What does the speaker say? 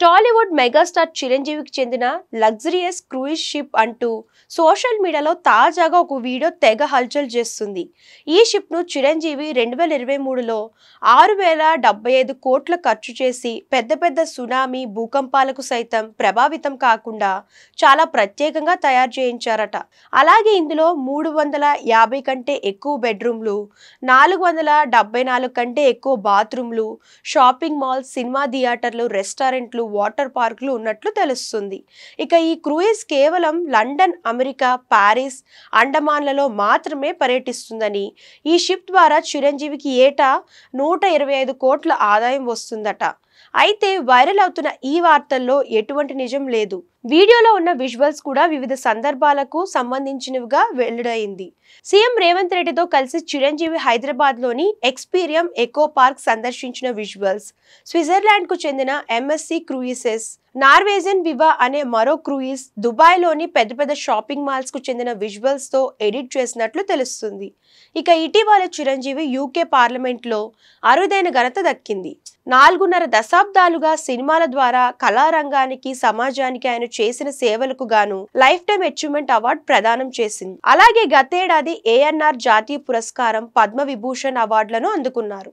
Tollywood megastar చిరంజీవికి చెందిన luxurious cruise ship అంటూ సోషల్ మీడియాలో తాజాగా ఒక వీడియో తెగ హల్చల్ చేస్తుంది. ఈ షిప్ను చిరంజీవి 2023లో 6,075 కోట్ల ఖర్చు చేసి పెద్ద పెద్ద సునామీ భూకంపాలకు సైతం ప్రభావితం కాకుండా చాలా ప్రత్యేకంగా తయారు చేయించారట. అలాగే ఇందులో 350 కంటే ఎక్కువ బెడ్రూమ్లు, 474 కంటే ఎక్కువ బాత్రూమ్లు, షాపింగ్ మాల్స్, సినిమా థియేటర్లు, రెస్టారెంట్లు, వాటర్ పార్కులు ఉన్నట్లు తెలుస్తుంది. ఇక ఈ క్రూయిజ్ కేవలం లండన్, అమెరికా, పారిస్, అండమాన్లలో మాత్రమే పర్యటిస్తుందని, ఈ షిప్ ద్వారా చిరంజీవికి ఏటా 125 కోట్ల ఆదాయం వస్తుందట. అయితే వైరల్ అవుతున్న ఈ వార్తల్లో ఎటువంటి నిజం లేదు. వీడియోలో ఉన్న విజువల్స్ కూడా వివిధ సందర్భాలకు సంబంధించినవిగా వెల్లడైంది. సీఎం రేవంత్ రెడ్డితో కలిసి చిరంజీవి హైదరాబాద్ లోని ఎక్స్పీరియం ఎకో పార్క్ సందర్శించిన విజువల్స్, స్విట్జర్లాండ్ కు చెందిన ఎంఎస్సి క్రూయిసెస్, నార్వేజియన్ వివా అనే మరో క్రూయిజ్, దుబాయ్ లోని పెద్ద పెద్ద షాపింగ్ మాల్స్ కు చెందిన విజువల్స్ తో ఎడిట్ చేసినట్లు తెలుస్తుంది. ఇక ఇటీవల చిరంజీవి యూకే పార్లమెంట్ లో అరుదైన ఘనత దక్కింది. 4.5 దశాబ్దాలుగా సినిమాల ద్వారా కళారంగానికి, సమాజానికి ఆయన చేసిన సేవలకు గాను లైఫ్ టైమ్ అచీవ్మెంట్ అవార్డు ప్రదానం చేసింది. అలాగే గతేడాది ఏఎన్ఆర్ జాతీయ పురస్కారం, పద్మ విభూషణ్ అవార్డులను అందుకున్నారు.